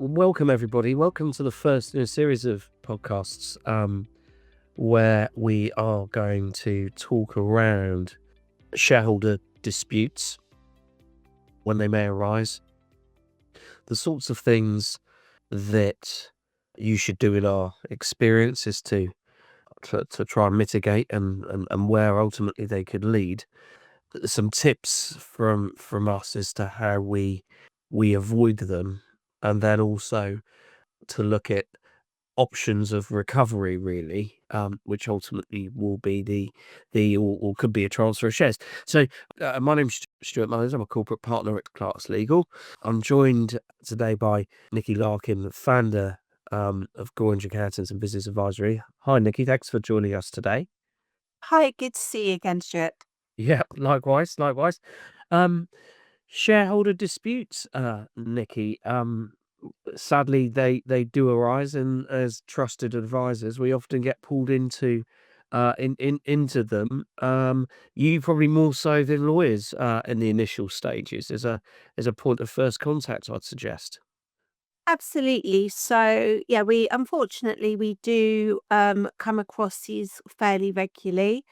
Welcome, everybody. Welcome to the first in a series of podcasts where we are going to talk around shareholder disputes when they may arise, the sorts of things that you should do in our experience is to try and mitigate and where ultimately they could lead. Some tips from us as to how we avoid them, and then also to look at options of recovery, really, which ultimately will be or could be a transfer of shares. So, my name's Stuart Mullins. I'm a corporate partner at Clarkslegal. I'm joined today by Nicky Larkin, the founder of Goringe Accountants and Business Advisory. Hi, Nicky. Thanks for joining us today. Hi, good to see you again, Stuart. Yeah, likewise. Um, Shareholder disputes, Nicky. Sadly, they do arise, and as trusted advisors, we often get pulled into into them. You probably more so than lawyers in the initial stages as a point of first contact, I'd suggest. Absolutely. So, yeah, we unfortunately we do come across these fairly regularly.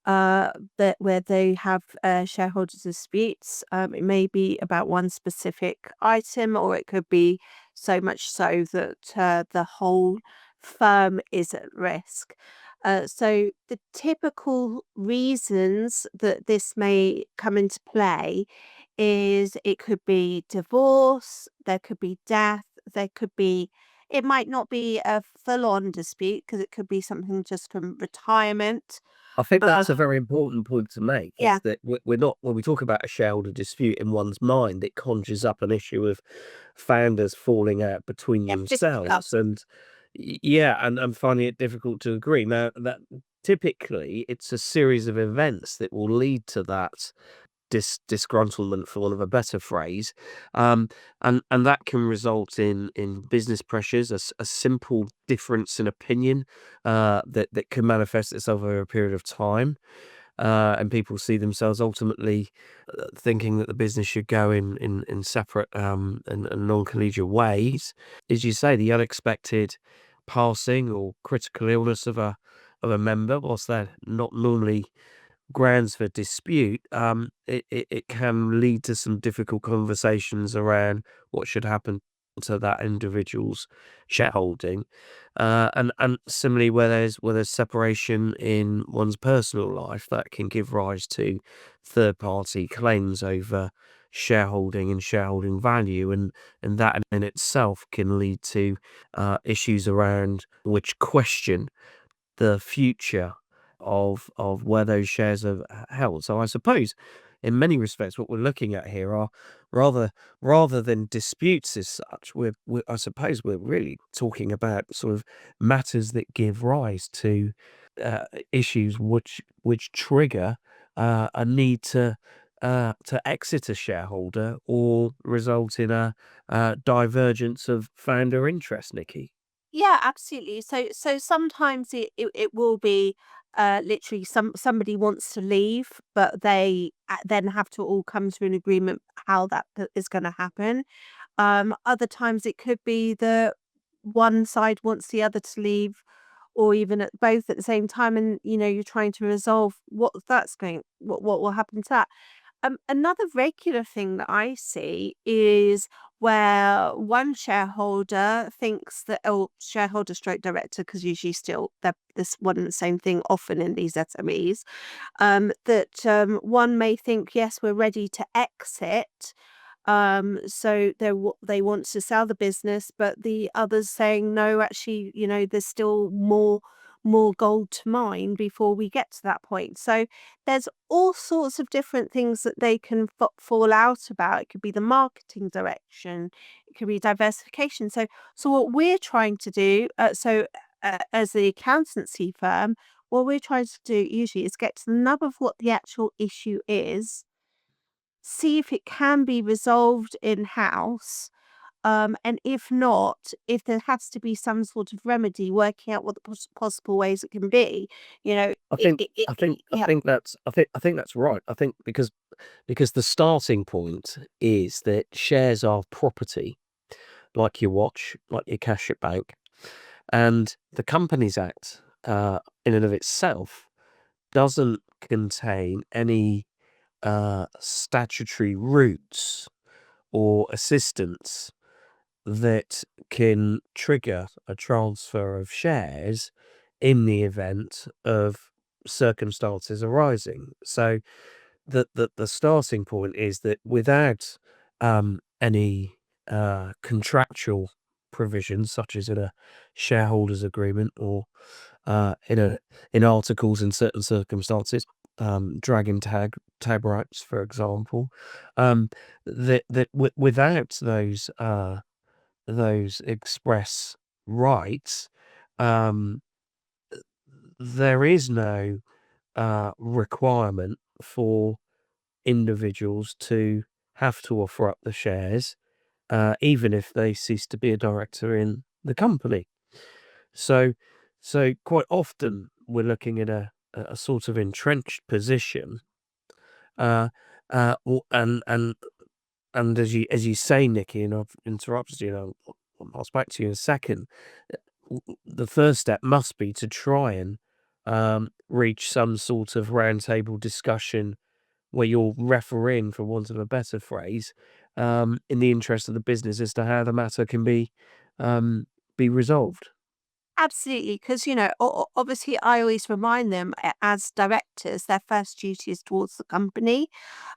That where they have shareholders disputes. It may be about one specific item, or it could be so much so that the whole firm is at risk. So the typical reasons that this may come into play is it could be divorce, there could be death, there could be it might not be a full-on dispute because it could be something just from retirement. I think Uh, that's a very important point to make, yeah, is that we're not, when we talk about a shareholder dispute in one's mind, it conjures up an issue of founders falling out between yeah, themselves and yeah, and finding it difficult to agree. Now, that typically it's a series of events that will lead to that disgruntlement, for want of a better phrase, and that can result in business pressures, a simple difference in opinion that can manifest itself over a period of time, and people see themselves ultimately thinking that the business should go in separate and non-collegiate ways. As you say, the unexpected passing or critical illness of a member, whilst they're not normally grounds for dispute, it can lead to some difficult conversations around what should happen to that individual's shareholding. And similarly, where there's separation in one's personal life, that can give rise to third-party claims over shareholding and shareholding value, and that in itself can lead to issues around which question the future of where those shares are held. So I suppose in many respects what we're looking at here are rather than disputes as such, we're I suppose we're really talking about sort of matters that give rise to issues which trigger a need to exit a shareholder or result in a divergence of founder interest, Nicky. yeah, absolutely. So sometimes it will be literally somebody wants to leave, but they then have to all come to an agreement how that is going to happen. Other times it could be that one side wants the other to leave, or even at both at the same time, and you're trying to resolve what will happen to that. Another regular thing that I see is where one shareholder thinks that, oh, shareholder stroke director, because usually still they're this one and the same thing often in these SMEs, that one may think, yes, we're ready to exit. So they want to sell the business, but the others saying, no, actually, there's still more gold to mine before we get to that point. So there's all sorts of different things that they can fall out about. It could be the marketing direction, it could be diversification. So what we're trying to do, as the accountancy firm, what we're trying to do usually is get to the nub of what the actual issue is, see if it can be resolved in-house, and if not, if there has to be some sort of remedy, working out what the possible ways it can be, you know, I think yeah. I think that's right. I think because the starting point is that shares are property, like your watch, like your cash at bank. And the Companies Act, in and of itself, doesn't contain any statutory routes or assistance that can trigger a transfer of shares in the event of circumstances arising. So the starting point is that without any contractual provisions, such as in a shareholders agreement or in articles in certain circumstances, dragging tag rights, for example, without those express rights, um, there is no requirement for individuals to have to offer up the shares, even if they cease to be a director in the company. So, so quite often we're looking at a sort of entrenched position, uh, and as you say, Nicky, and I've interrupted you, and I'll back to you in a second. The first step must be to try and reach some sort of roundtable discussion where you're refereeing, for want of a better phrase, in the interest of the business as to how the matter can be resolved. Absolutely, because obviously, I always remind them as directors, their first duty is towards the company.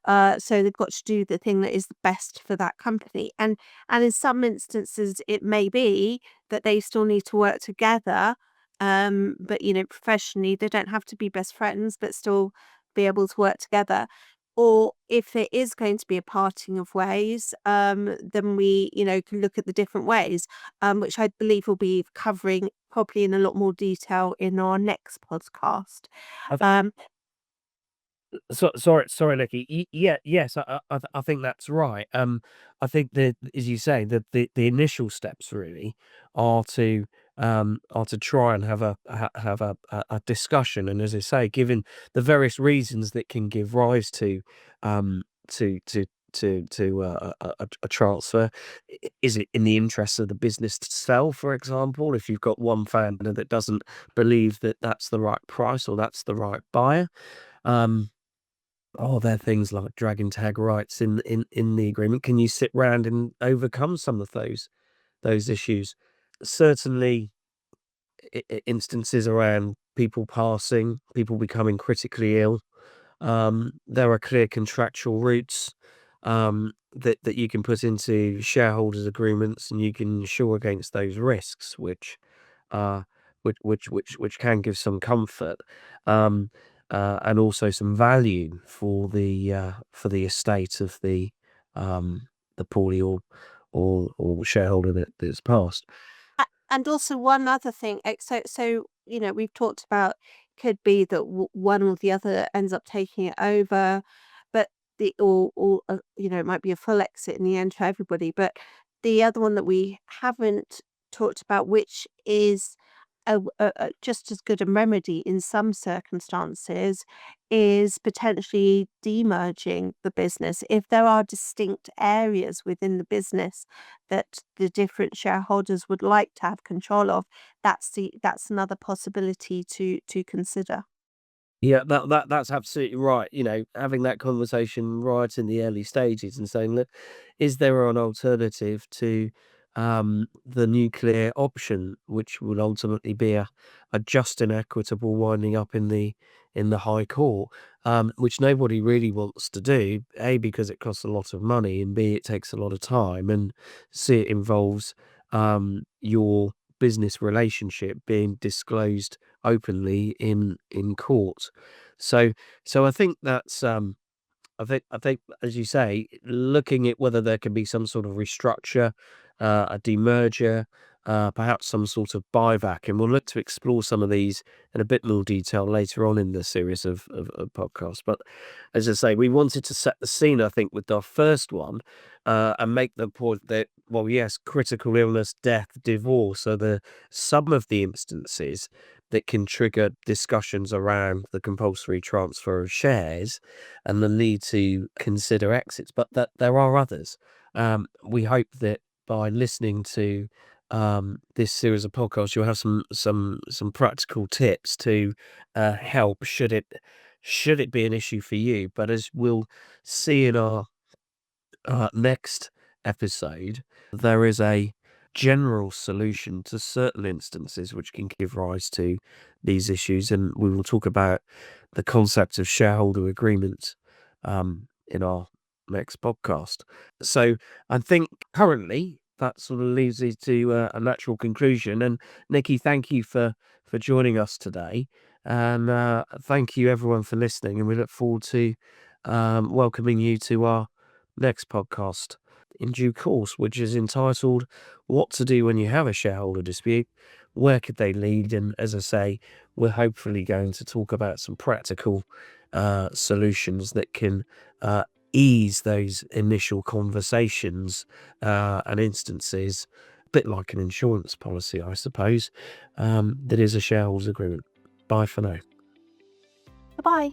So they've got to do the thing that is the best for that company. And in some instances, it may be that they still need to work together. But professionally, they don't have to be best friends, but still be able to work together. Or if there is going to be a parting of ways, then we, can look at the different ways, which I believe we'll be covering probably in a lot more detail in our next podcast. Um, Sorry, Nicky. Yeah, yes, I think that's right. I think that, as you say, the initial steps really are to try and have a discussion, and as I say, given the various reasons that can give rise to um to to a transfer, is it in the interest of the business to sell, for example, if you've got one founder that doesn't believe that that's the right price or that's the right buyer. Um, are there things like dragon tag rights in the agreement? Can you sit round and overcome some of those issues? Certainly, instances around people passing, people becoming critically ill. There are clear contractual routes that you can put into shareholders agreements, and you can insure against those risks, uh, which can give some comfort, um, and also some value for the estate of the poorly or shareholder that's passed. and also one other thing, we've talked about could be that one or the other ends up taking it over, but it might be a full exit in the end for everybody. But the other one that we haven't talked about, which is just as good a remedy in some circumstances, is potentially demerging the business. If there are distinct areas within the business that the different shareholders would like to have control of, that's another possibility to consider. Yeah, that's absolutely right. Having that conversation right in the early stages and saying, look, is there an alternative to the nuclear option, which would ultimately be a just and equitable winding up in the High Court, which nobody really wants to do. A, because it costs a lot of money, and B, it takes a lot of time, and C, it involves your business relationship being disclosed openly in court. So I think that's I think, as you say, looking at whether there can be some sort of restructure, a demerger, perhaps some sort of buyback, and we'll look to explore some of these in a bit more detail later on in the series of podcasts. But as I say, we wanted to set the scene, I think, with our first one, and make the point that, well, yes, critical illness, death, divorce are some of the instances that can trigger discussions around the compulsory transfer of shares and the need to consider exits, but that there are others. We hope that by listening to this series of podcasts, you'll have some practical tips to help should it be an issue for you. But as we'll see in our next episode, there is a general solution to certain instances which can give rise to these issues, and we will talk about the concept of shareholder agreement in our next podcast. So I think currently that sort of leaves it to a natural conclusion. And Nicky, thank you for joining us today, and thank you everyone for listening. And we look forward to welcoming you to our next podcast in due course, which is entitled "What to Do When You Have a Shareholder Dispute." Where could they lead? And as I say, we're hopefully going to talk about some practical solutions that can ease those initial conversations and instances, a bit like an insurance policy, I suppose, that is a shareholders agreement. Bye for now. Goodbye.